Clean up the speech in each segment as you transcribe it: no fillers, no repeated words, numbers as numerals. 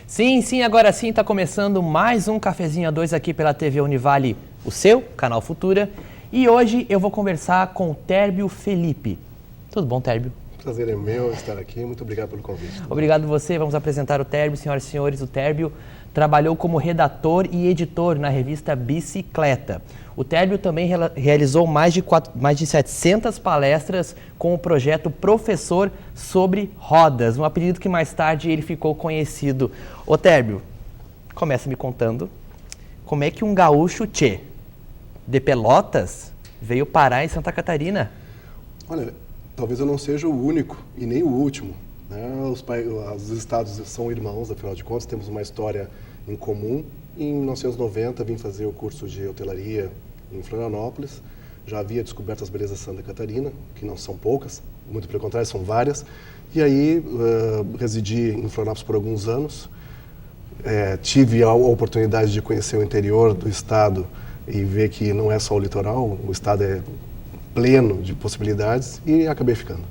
Sim, sim, agora sim está começando mais um Cafezinho a 2 aqui pela TV Univale, o seu, canal Futura. E hoje eu vou conversar com o Térbio Felipe. Tudo bom, Térbio? Prazer é meu estar aqui, muito obrigado pelo convite. Obrigado você, vamos apresentar o Térbio. Senhoras e senhores, o Térbio trabalhou como redator e editor na revista Bicicleta. O Térbio também realizou mais de 700 palestras com o projeto Professor sobre Rodas, um apelido que mais tarde ele ficou conhecido. Ô Térbio, começa me contando como é que um gaúcho de Pelotas veio parar em Santa Catarina. Olha, talvez eu não seja o único e nem o último, né? Os estados são irmãos, afinal de contas, temos uma história em comum. Em 1990, vim fazer o curso de hotelaria em Florianópolis. Já havia descoberto as belezas de Santa Catarina, que não são poucas, muito pelo contrário, são várias. E aí, residi em Florianópolis por alguns anos. Tive a oportunidade de conhecer o interior do estado e ver que não é só o litoral, o estado é pleno de possibilidades e acabei ficando.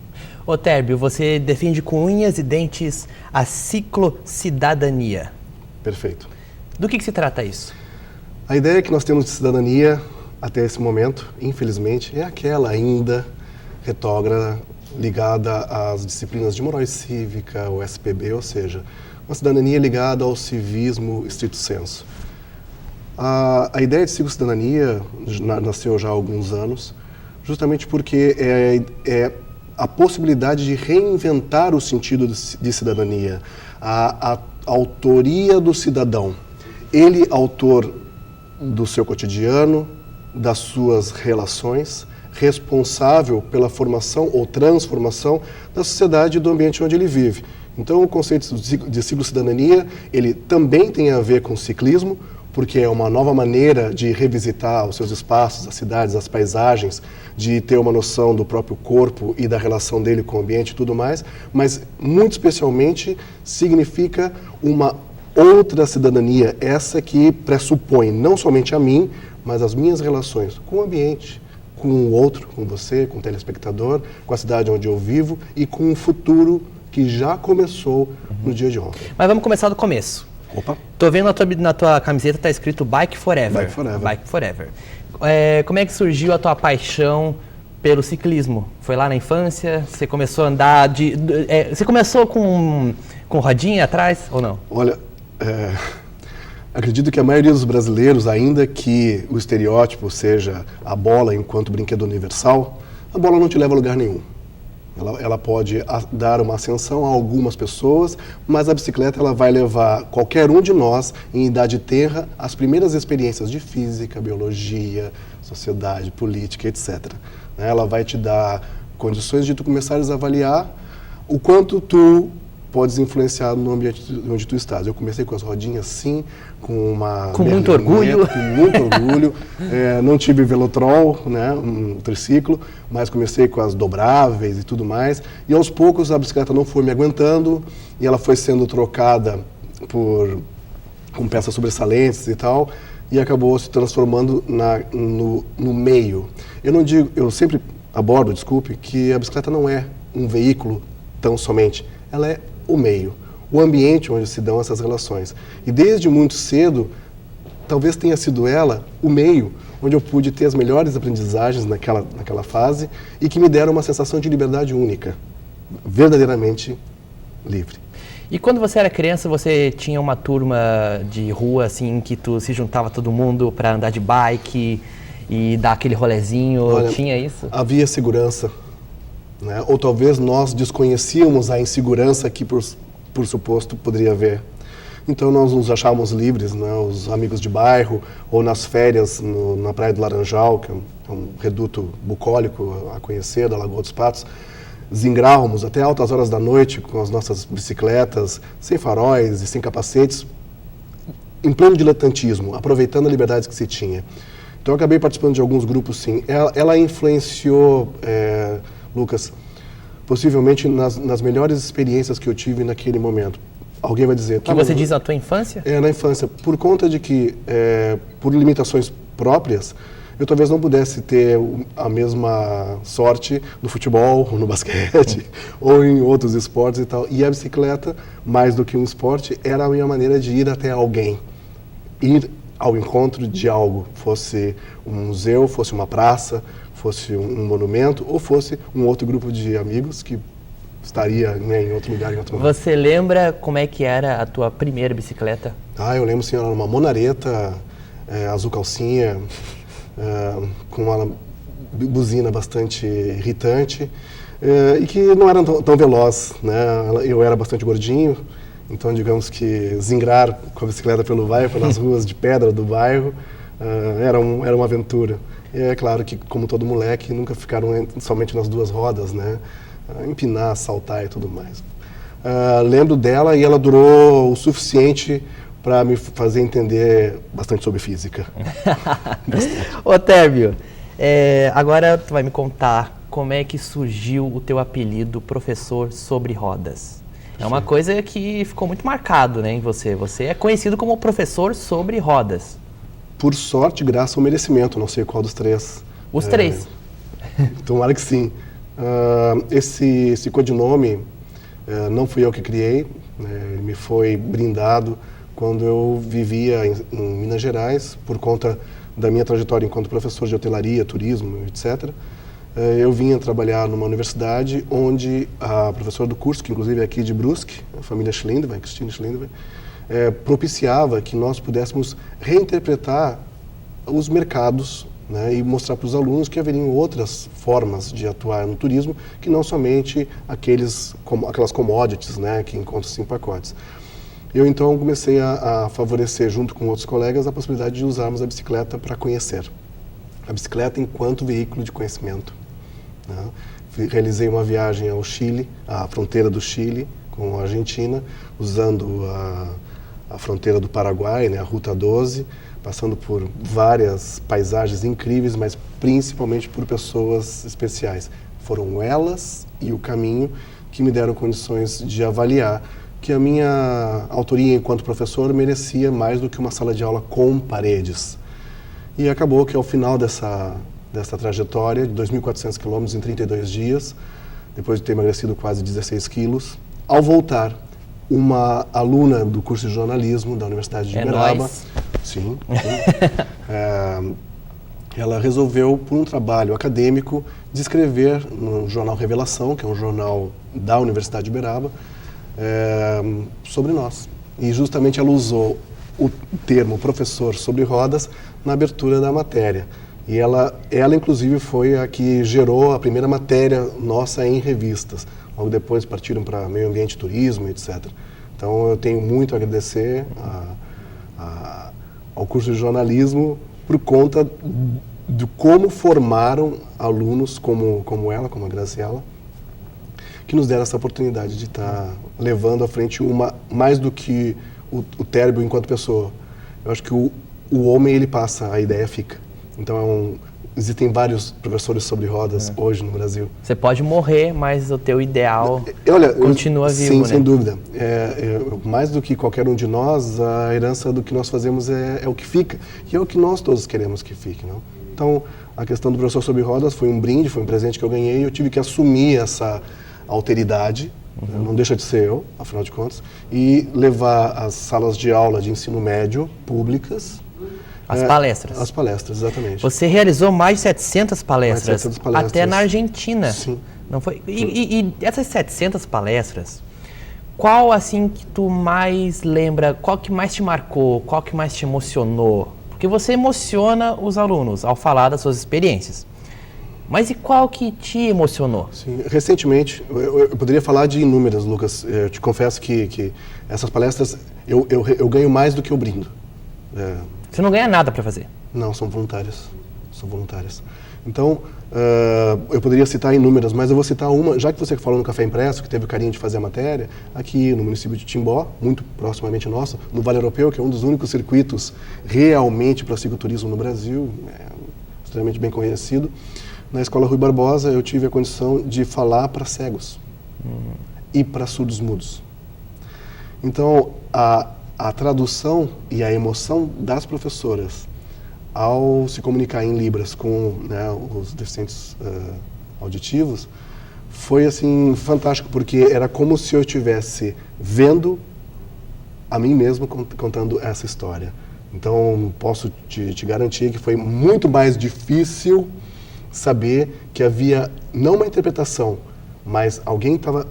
Ô Térbio, você defende com unhas e dentes a ciclocidadania. Perfeito. Do que se trata isso? A ideia que nós temos de cidadania até esse momento, infelizmente, é aquela ainda retrógrada ligada às disciplinas de moral e cívica, o SPB, ou seja, uma cidadania ligada ao civismo estrito sensu. A ideia de ciclocidadania nasceu já há alguns anos, justamente porque é a possibilidade de reinventar o sentido de cidadania, a autoria do cidadão. Ele, autor do seu cotidiano, das suas relações, responsável pela formação ou transformação da sociedade e do ambiente onde ele vive. Então, o conceito de ciclocidadania, ele também tem a ver com o ciclismo, porque é uma nova maneira de revisitar os seus espaços, as cidades, as paisagens, de ter uma noção do próprio corpo e da relação dele com o ambiente e tudo mais, mas, muito especialmente, significa uma outra cidadania, essa que pressupõe não somente a mim, mas as minhas relações com o ambiente, com o outro, com você, com o telespectador, com a cidade onde eu vivo e com o futuro que já começou no dia de ontem. Mas vamos começar do começo. Opa! Tô vendo na tua camiseta está escrito Bike Forever. Bike Forever. Bike Forever. Como é que surgiu a tua paixão pelo ciclismo? Foi lá na infância? Você começou a andar você começou com rodinha atrás ou não? Olha, acredito que a maioria dos brasileiros, ainda que o estereótipo seja a bola enquanto brinquedo universal, a bola não te leva a lugar nenhum. Ela pode dar uma ascensão a algumas pessoas, mas a bicicleta ela vai levar qualquer um de nós, em idade tenra, às primeiras experiências de física, biologia, sociedade, política, etc. Ela vai te dar condições de tu começares a avaliar o quanto tu podes influenciar no ambiente onde tu estás. Eu comecei com as rodinhas, sim, com muito orgulho. Com muito orgulho. Não tive velotrol, né, um triciclo, mas comecei com as dobráveis e tudo mais. E aos poucos a bicicleta não foi me aguentando e ela foi sendo trocada com peças sobressalentes e tal, e acabou se transformando no meio. Eu sempre abordo, desculpe, que a bicicleta não é um veículo tão somente. Ela é o meio, o ambiente onde se dão essas relações. E desde muito cedo, talvez tenha sido ela o meio onde eu pude ter as melhores aprendizagens naquela fase e que me deram uma sensação de liberdade única, verdadeiramente livre. E quando você era criança, você tinha uma turma de rua, assim, que tu se juntava todo mundo para andar de bike e dar aquele rolezinho? Olha, tinha isso? Havia segurança. Né? Ou talvez nós desconhecíamos a insegurança que, por suposto, poderia haver. Então nós nos achávamos livres, né? Os amigos de bairro, ou nas férias na Praia do Laranjal, que é um reduto bucólico a conhecer, da Lagoa dos Patos, zingrávamos até altas horas da noite com as nossas bicicletas, sem faróis e sem capacetes, em pleno diletantismo, aproveitando a liberdade que se tinha. Então eu acabei participando de alguns grupos, sim. Ela influenciou... Lucas, possivelmente nas melhores experiências que eu tive naquele momento. Alguém vai dizer... Que você diz na tua infância? Na infância. Por conta de que, por limitações próprias, eu talvez não pudesse ter a mesma sorte no futebol, ou no basquete, ou em outros esportes e tal. E a bicicleta, mais do que um esporte, era a minha maneira de ir até alguém. Ir ao encontro de algo, fosse um museu, fosse uma praça, fosse um monumento, ou fosse um outro grupo de amigos que estaria, né, em outro lugar, em outro momento. Você lembra como é que era a tua primeira bicicleta? Eu lembro, sim, era uma Monareta, azul calcinha, com uma buzina bastante irritante, e que não era tão veloz, né? Eu era bastante gordinho, então digamos que zingrar com a bicicleta pelo bairro, pelas ruas de pedra do bairro, era uma aventura. E é claro que, como todo moleque, nunca ficaram somente nas duas rodas, né? Empinar, saltar e tudo mais. Lembro dela e ela durou o suficiente para me fazer entender bastante sobre física. Ô, Térbio, agora tu vai me contar como é que surgiu o teu apelido Professor sobre Rodas. É uma coisa que ficou muito marcado, né, em você. Você é conhecido como Professor sobre Rodas. Por sorte, graças ao merecimento, não sei qual dos três. Os três. Tomara que sim. Esse codinome não fui eu que criei, ele me foi brindado quando eu vivia em Minas Gerais, por conta da minha trajetória enquanto professor de hotelaria, turismo, etc. Eu vinha trabalhar numa universidade onde a professora do curso, que inclusive é aqui de Brusque, a família Schlindwein, Christine Schlindwein, propiciava que nós pudéssemos reinterpretar os mercados, né, e mostrar para os alunos que haveriam outras formas de atuar no turismo, que não somente aquelas commodities, né, que encontram-se em pacotes. Eu então comecei a favorecer, junto com outros colegas, a possibilidade de usarmos a bicicleta para conhecer. A bicicleta enquanto veículo de conhecimento, né? Realizei uma viagem ao Chile, à fronteira do Chile com a Argentina, usando a fronteira do Paraguai, né, a Ruta 12, passando por várias paisagens incríveis, mas principalmente por pessoas especiais. Foram elas e o caminho que me deram condições de avaliar que a minha autoria enquanto professor merecia mais do que uma sala de aula com paredes. E acabou que ao final dessa trajetória, de 2.400 quilômetros em 32 dias, depois de ter emagrecido quase 16 quilos, ao voltar, uma aluna do curso de jornalismo da Universidade de Uberaba, sim, ela resolveu, por um trabalho acadêmico, de escrever no jornal Revelação, que é um jornal da Universidade de Uberaba, sobre nós. E justamente ela usou o termo professor sobre rodas na abertura da matéria. E ela inclusive foi a que gerou a primeira matéria nossa em revistas. Logo depois partiram para meio ambiente e turismo, etc. Então eu tenho muito a agradecer ao curso de jornalismo por conta de como formaram alunos como ela, como a Graciela, que nos deram essa oportunidade de estar levando à frente mais do que o Térbio enquanto pessoa. Eu acho que o homem, ele passa, a ideia fica. Então existem vários professores sobre rodas hoje no Brasil. Você pode morrer, mas o teu ideal continua vivo, sim, né? Sem dúvida. Mais do que qualquer um de nós, a herança do que nós fazemos é o que fica. E é o que nós todos queremos que fique, não? Então, a questão do professor sobre rodas foi um brinde, foi um presente que eu ganhei, e eu tive que assumir essa alteridade, não deixa de ser eu, afinal de contas, e levar as salas de aula de ensino médio públicas. As palestras. As palestras, exatamente. Você realizou mais de 700 palestras, Mais de 700 palestras. Até na Argentina. Sim. Não foi? E essas 700 palestras, qual assim que tu mais lembra, qual que mais te marcou, qual que mais te emocionou? Porque você emociona os alunos ao falar das suas experiências. Mas e qual que te emocionou? Sim, recentemente, eu poderia falar de inúmeras, Lucas. Eu te confesso que essas palestras, eu ganho mais do que eu brindo. Você não ganha nada para fazer? Não, são voluntárias. São voluntárias. Então, eu poderia citar inúmeras, mas eu vou citar uma, já que você falou no Café Impresso, que teve o carinho de fazer a matéria, aqui no município de Timbó, muito proximamente nosso, no Vale Europeu, que é um dos únicos circuitos realmente para cicloturismo no Brasil, extremamente bem conhecido. Na Escola Rui Barbosa, eu tive a condição de falar para cegos e para surdos mudos. Então, a tradução e a emoção das professoras ao se comunicar em Libras com, né, os deficientes auditivos, foi assim fantástico, porque era como se eu estivesse vendo a mim mesmo contando essa história. Então, posso te garantir que foi muito mais difícil saber que havia não uma interpretação, mas alguém estava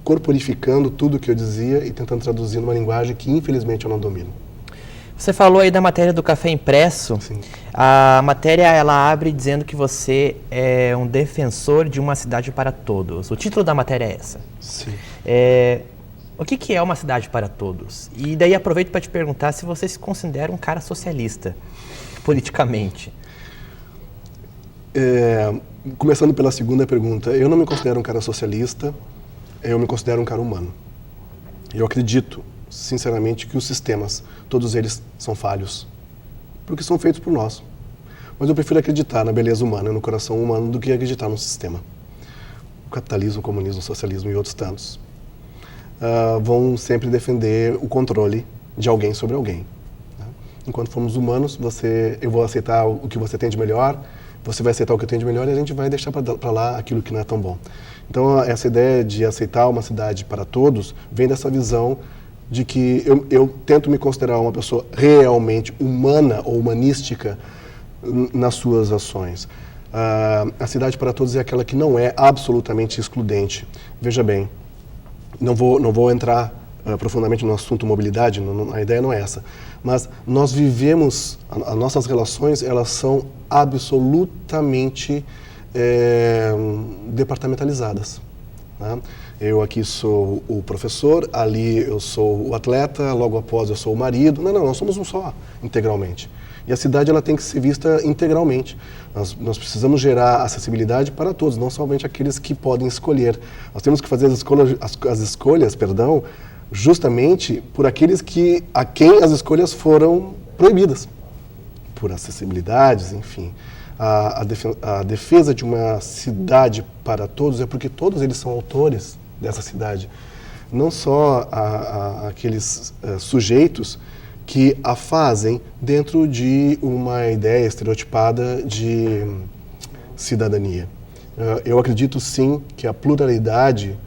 corporificando tudo o que eu dizia e tentando traduzir numa linguagem que, infelizmente, eu não domino. Você falou aí da matéria do Café Impresso. Sim. A matéria, ela abre dizendo que você é um defensor de uma cidade para todos. O título da matéria é essa. Sim. O que é uma cidade para todos? E daí aproveito para te perguntar se você se considera um cara socialista, politicamente. Começando pela segunda pergunta, eu não me considero um cara socialista, eu me considero um cara humano. Eu acredito, sinceramente, que os sistemas, todos eles são falhos, porque são feitos por nós. Mas eu prefiro acreditar na beleza humana, no coração humano, do que acreditar num sistema. O capitalismo, o comunismo, o socialismo e outros tantos vão sempre defender o controle de alguém sobre alguém. Né? Enquanto formos humanos, eu vou aceitar o que você tem de melhor, você vai aceitar o que eu tenho de melhor e a gente vai deixar para lá aquilo que não é tão bom. Então, essa ideia de aceitar uma cidade para todos vem dessa visão de que eu tento me considerar uma pessoa realmente humana ou humanística nas suas ações. A cidade para todos é aquela que não é absolutamente excludente. Veja bem, não vou entrar profundamente no assunto mobilidade, a ideia não é essa. Mas nós vivemos, as nossas relações, elas são absolutamente departamentalizadas. Né? Eu aqui sou o professor, ali eu sou o atleta, logo após eu sou o marido. Não, nós somos um só, integralmente. E a cidade ela tem que ser vista integralmente. Nós precisamos gerar acessibilidade para todos, não somente aqueles que podem escolher. Nós temos que fazer as escolhas, justamente por aqueles a quem as escolhas foram proibidas. Por acessibilidades, enfim. A defesa de uma cidade para todos é porque todos eles são autores dessa cidade. Não só aqueles sujeitos que a fazem dentro de uma ideia estereotipada de cidadania. Eu acredito sim que a pluralidade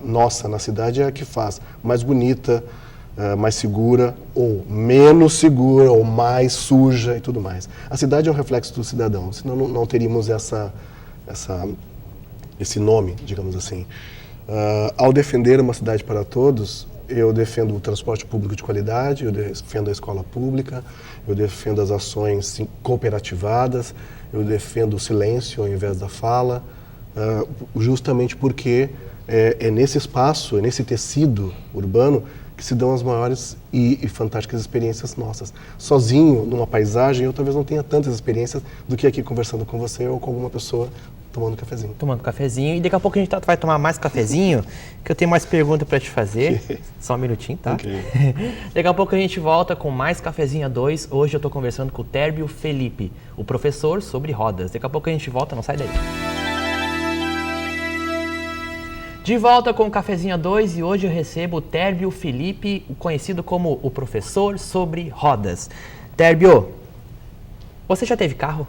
nossa na cidade é a que faz mais bonita, mais segura ou menos segura ou mais suja e tudo mais. A cidade é um reflexo do cidadão, senão não teríamos esse nome, digamos assim. Ao defender uma cidade para todos, eu defendo o transporte público de qualidade, eu defendo a escola pública, eu defendo as ações cooperativadas, eu defendo o silêncio ao invés da fala, justamente porque é nesse espaço, é nesse tecido urbano que se dão as maiores e fantásticas experiências nossas. Sozinho, numa paisagem, eu talvez não tenha tantas experiências do que aqui conversando com você ou com alguma pessoa tomando cafezinho. Tomando cafezinho. E daqui a pouco a gente vai tomar mais cafezinho, que eu tenho mais perguntas para te fazer. Só um minutinho, tá? Okay. Daqui a pouco a gente volta com mais Cafezinho 2. Hoje eu estou conversando com o Térbio Felipe, o professor sobre rodas. Daqui a pouco a gente volta, não sai daí. De volta com o Cafezinho 2 e hoje eu recebo o Térbio Felipe, conhecido como o professor sobre rodas. Térbio, você já teve carro?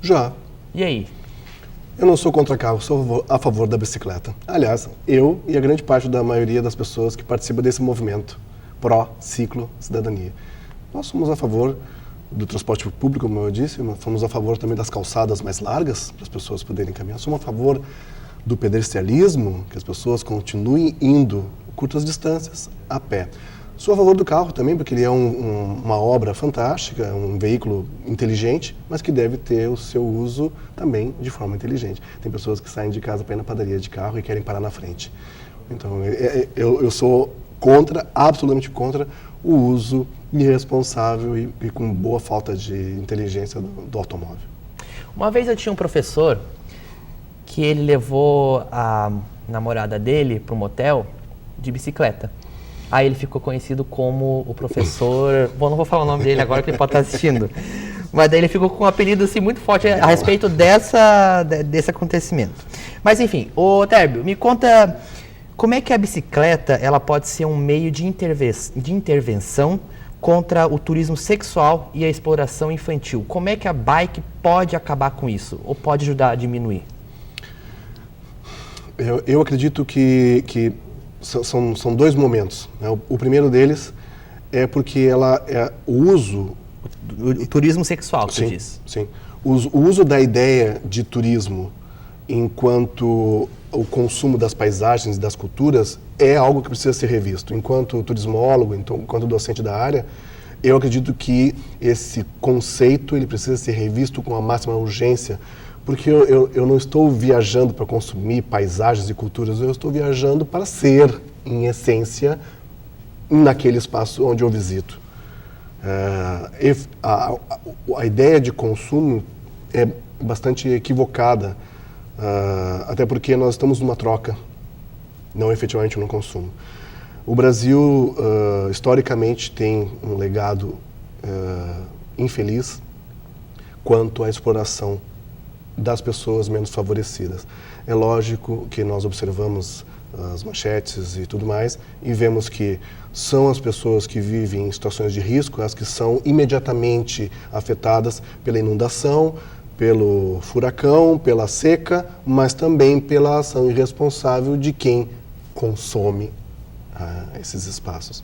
Já. E aí? Eu não sou contra carro, sou a favor da bicicleta. Aliás, eu e a grande parte da maioria das pessoas que participam desse movimento pró-ciclo-cidadania. Nós somos a favor do transporte público, como eu disse, mas somos a favor também das calçadas mais largas, para as pessoas poderem caminhar. Somos a favor do pedestrianismo, que as pessoas continuem indo curtas distâncias a pé. Sou a favor do carro também, porque ele é uma obra fantástica, um veículo inteligente, mas que deve ter o seu uso também de forma inteligente. Tem pessoas que saem de casa para ir na padaria de carro e querem parar na frente. Então, eu sou absolutamente contra o uso irresponsável e com boa falta de inteligência do automóvel. Uma vez eu tinha um professor que ele levou a namorada dele para um motel de bicicleta. Aí ele ficou conhecido como o professor... Bom, não vou falar o nome dele agora que ele pode estar assistindo. Mas daí ele ficou com um apelido assim, muito forte a respeito desse acontecimento. Mas enfim, ô Térbio, me conta como é que a bicicleta ela pode ser um meio de intervenção contra o turismo sexual e a exploração infantil. Como é que a bike pode acabar com isso? Ou pode ajudar a diminuir? Eu acredito que são dois momentos, né? O primeiro deles é porque o uso... O turismo sexual, que sim, você diz. Sim. O uso da ideia de turismo enquanto o consumo das paisagens e das culturas é algo que precisa ser revisto. Enquanto turismólogo, enquanto docente da área, eu acredito que esse conceito ele precisa ser revisto com a máxima urgência, porque eu não estou viajando para consumir paisagens e culturas, eu estou viajando para ser, em essência, naquele espaço onde eu visito. A ideia de consumo é bastante equivocada, até porque nós estamos numa troca, não efetivamente no consumo. O Brasil, historicamente, tem um legado infeliz quanto à exploração das pessoas menos favorecidas. É lógico que nós observamos as manchetes e tudo mais e vemos que são as pessoas que vivem em situações de risco as que são imediatamente afetadas pela inundação, pelo furacão, pela seca, mas também pela ação irresponsável de quem consome esses espaços.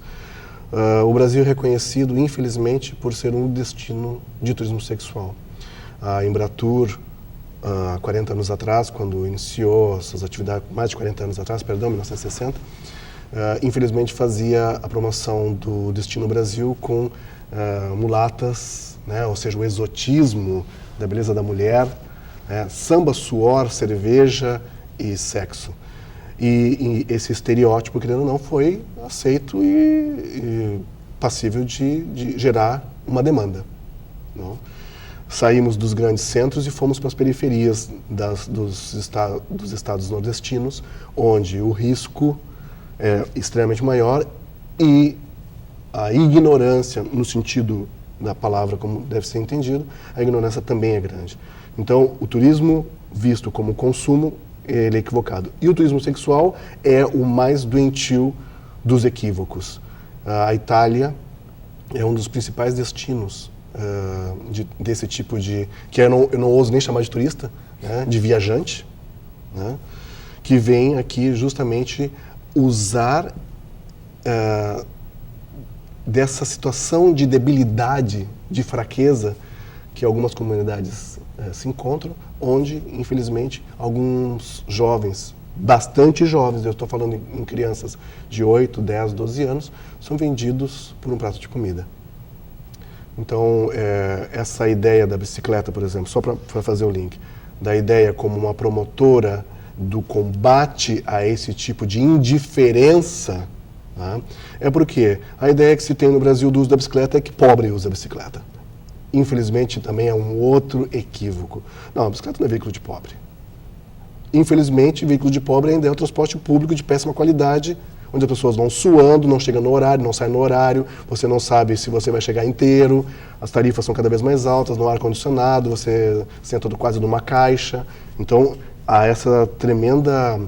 O Brasil é reconhecido, infelizmente, por ser um destino de turismo sexual. A Embratur, há 40 anos atrás, quando iniciou suas atividades, mais de 40 anos atrás, perdão, 1960, infelizmente fazia a promoção do Destino Brasil com mulatas, né, ou seja, o exotismo da beleza da mulher, samba, suor, cerveja e sexo. E esse estereótipo, querendo ou não, foi aceito e passível de gerar uma demanda. Não? Saímos dos grandes centros e fomos para as periferias dos estados nordestinos, onde o risco é extremamente maior e a ignorância, no sentido da palavra como deve ser entendido, a ignorância também é grande. Então, o turismo visto como consumo, ele é equivocado. E o turismo sexual é o mais doentio dos equívocos. A Itália é um dos principais destinos desse tipo de... que eu não ouso nem chamar de turista, né, de viajante, né, que vem aqui justamente usar dessa situação de debilidade, de fraqueza que algumas comunidades se encontram, onde, infelizmente, alguns jovens, bastante jovens, eu estou falando em crianças de 8, 10, 12 anos, são vendidos por um prato de comida. Então, essa ideia da bicicleta, por exemplo, só para fazer o link, da ideia como uma promotora do combate a esse tipo de indiferença, tá? É porque a ideia que se tem no Brasil do uso da bicicleta é que pobre usa a bicicleta. Infelizmente, também é um outro equívoco. Não, a bicicleta não é veículo de pobre. Infelizmente, veículo de pobre ainda é o transporte público de péssima qualidade, onde as pessoas vão suando, não chegam no horário, não saem no horário, você não sabe se você vai chegar inteiro, as tarifas são cada vez mais altas, no ar-condicionado, você senta quase numa caixa. Então, há essa tremenda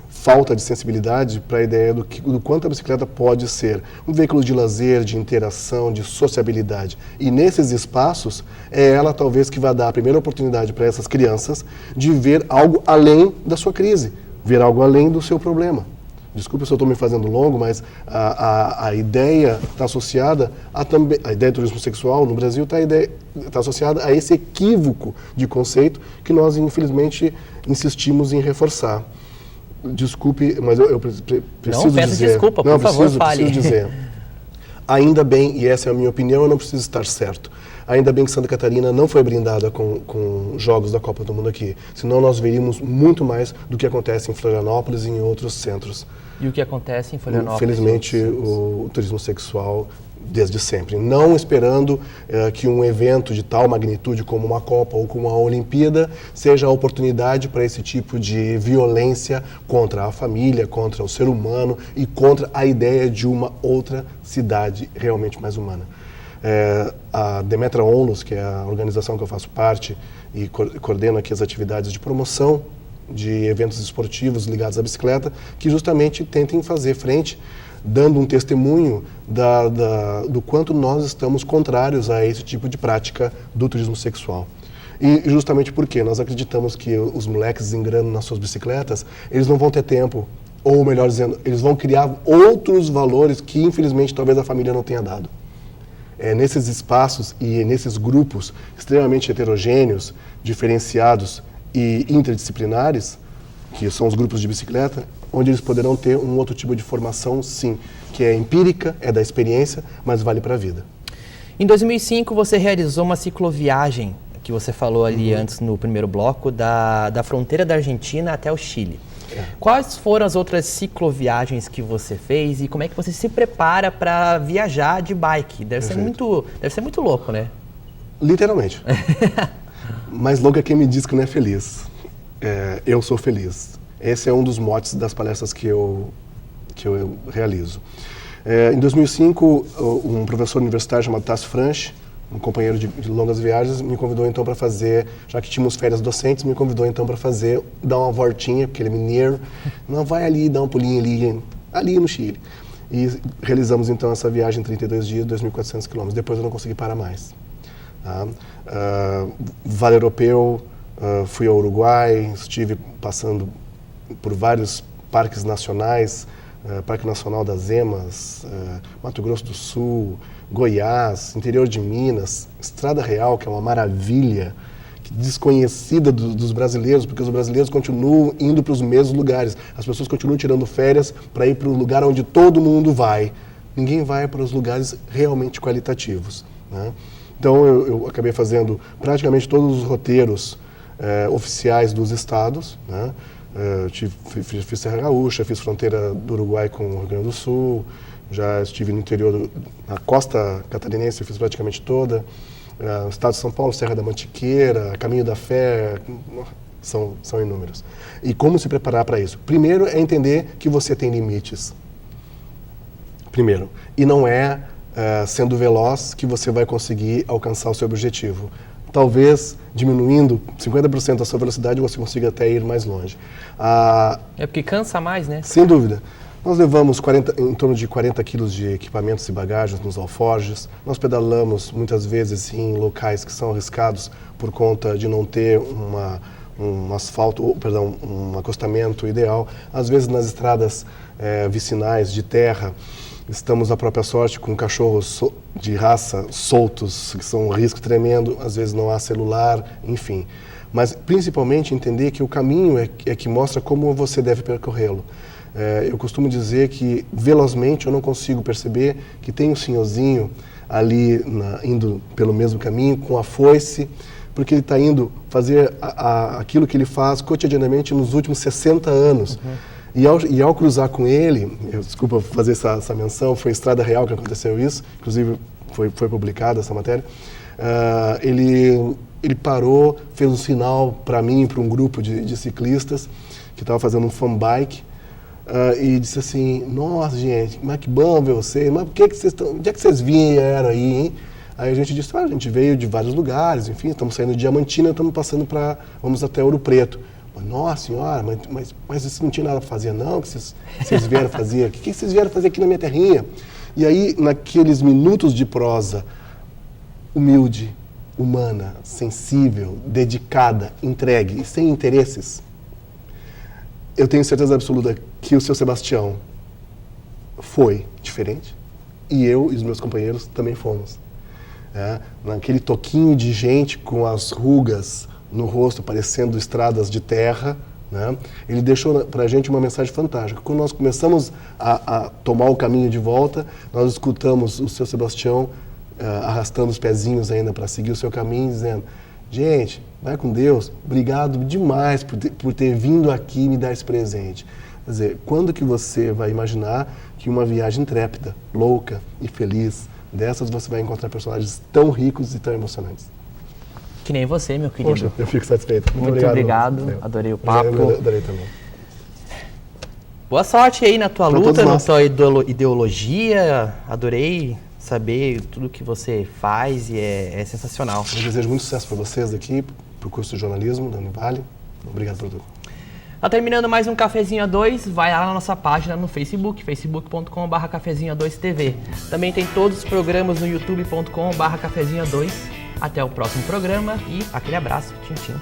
falta de sensibilidade para a ideia do quanto a bicicleta pode ser um veículo de lazer, de interação, de sociabilidade. E nesses espaços, é ela talvez que vai dar a primeira oportunidade para essas crianças de ver algo além da sua crise, ver algo além do seu problema. Desculpa se eu estou me fazendo longo, mas a ideia está associada a ideia de turismo sexual no Brasil está associada a esse equívoco de conceito que nós, infelizmente, insistimos em reforçar. Desculpe, mas eu preciso não, peço dizer... desculpa, por favor, fale. Preciso dizer. Ainda bem, e essa é a minha opinião, eu não preciso estar certo. Ainda bem que Santa Catarina não foi brindada com jogos da Copa do Mundo aqui. Senão nós veríamos muito mais do que acontece em Florianópolis e em outros centros. E o que acontece em Florianópolis? Infelizmente, o turismo sexual desde sempre. Não esperando que um evento de tal magnitude como uma Copa ou como uma Olimpíada seja a oportunidade para esse tipo de violência contra a família, contra o ser humano e contra a ideia de uma outra cidade realmente mais humana. A Demetra Onlus, que é a organização que eu faço parte e coordeno aqui as atividades de promoção de eventos esportivos ligados à bicicleta, que justamente tentem fazer frente dando um testemunho do quanto nós estamos contrários a esse tipo de prática do turismo sexual. E justamente porque nós acreditamos que os moleques desengrando nas suas bicicletas, eles não vão ter tempo, ou melhor dizendo, eles vão criar outros valores que infelizmente talvez a família não tenha dado. Nesses espaços e nesses grupos extremamente heterogêneos, diferenciados e interdisciplinares, que são os grupos de bicicleta, onde eles poderão ter um outro tipo de formação, sim, que é empírica, é da experiência, mas vale para a vida. Em 2005, você realizou uma cicloviagem, que você falou ali antes no primeiro bloco, da fronteira da Argentina até o Chile. Quais foram as outras cicloviagens que você fez e como é que você se prepara para viajar de bike? Deve ser muito louco, né? Literalmente. Mais louco é quem me diz que não é feliz. Eu sou feliz. Esse é um dos motes das palestras que eu realizo. Em 2005, um professor universitário chamado Tasso Franchi, um companheiro de longas viagens, me convidou então para fazer, já que tínhamos férias docentes, me convidou então para dar uma voltinha, porque ele é mineiro, não, vai ali, dar um pulinho ali no Chile. E realizamos então essa viagem em 32 dias, 2.400 quilômetros. Depois eu não consegui parar mais. Tá? Vale Europeu, fui ao Uruguai, estive passando por vários parques nacionais, Parque Nacional das Emas, Mato Grosso do Sul, Goiás, interior de Minas, Estrada Real, que é uma maravilha, desconhecida dos brasileiros, porque os brasileiros continuam indo para os mesmos lugares. As pessoas continuam tirando férias para ir para o lugar onde todo mundo vai. Ninguém vai para os lugares realmente qualitativos, né? Então eu acabei fazendo praticamente todos os roteiros oficiais dos estados, né? Fiz Serra Gaúcha, fiz fronteira do Uruguai com o Rio Grande do Sul, já estive no interior, na costa catarinense, eu fiz praticamente toda, no estado de São Paulo, Serra da Mantiqueira, Caminho da Fé, são inúmeros. E como se preparar para isso? Primeiro é entender que você tem limites. Primeiro. E não sendo veloz que você vai conseguir alcançar o seu objetivo. Talvez, diminuindo 50% da sua velocidade, você consiga até ir mais longe. É porque cansa mais, né? Sem dúvida. Nós levamos em torno de 40 quilos de equipamentos e bagagens nos alforjes. Nós pedalamos muitas vezes em locais que são arriscados por conta de não ter um acostamento ideal. Às vezes nas estradas vicinais de terra, estamos à própria sorte com cachorros de raça soltos, que são um risco tremendo, às vezes não há celular, enfim. Mas principalmente entender que o caminho é que mostra como você deve percorrê-lo. Eu costumo dizer que velozmente eu não consigo perceber que tem um senhorzinho ali indo pelo mesmo caminho, com a foice, porque ele está indo fazer aquilo que ele faz cotidianamente nos últimos 60 anos. E ao cruzar com ele, desculpa fazer essa menção, foi em Estrada Real que aconteceu isso, inclusive foi publicada essa matéria, ele parou, fez um sinal para mim e para um grupo de ciclistas que estava fazendo um fan bike, e disse assim: nossa gente, mas que bom ver vocês, mas onde é que vocês vieram aí, hein? Aí a gente disse: a gente veio de vários lugares, enfim, estamos saindo de Diamantina, estamos passando vamos até Ouro Preto. Nossa senhora, mas isso não tinha nada para fazer não, que vocês vieram fazer? O que vocês vieram fazer aqui na minha terrinha? E aí, naqueles minutos de prosa humilde, humana, sensível, dedicada, entregue e sem interesses, eu tenho certeza absoluta que o seu Sebastião foi diferente e eu e os meus companheiros também fomos. Naquele toquinho de gente com as rugas no rosto, parecendo estradas de terra, né? Ele deixou para a gente uma mensagem fantástica. Quando nós começamos a tomar o caminho de volta, nós escutamos o seu Sebastião arrastando os pezinhos ainda para seguir o seu caminho, dizendo: gente, vai com Deus, obrigado demais por ter vindo aqui me dar esse presente. Quer dizer, quando que você vai imaginar que uma viagem intrépida, louca e feliz dessas você vai encontrar personagens tão ricos e tão emocionantes? Que nem você, meu querido. Poxa, eu fico satisfeito. Muito obrigado. Adorei o papo. Eu adorei também. Boa sorte aí na tua luta, na tua ideologia. Adorei saber tudo que você faz e é sensacional. Eu desejo muito sucesso para vocês aqui, para o curso de jornalismo da Univale. Obrigado por tudo. Tá terminando mais um Cafezinho A2, vai lá na nossa página no Facebook, facebook.com/cafezinho2tv. Também tem todos os programas no youtube.com/cafezinho2. Até o próximo programa e aquele abraço. Tchim, tchim.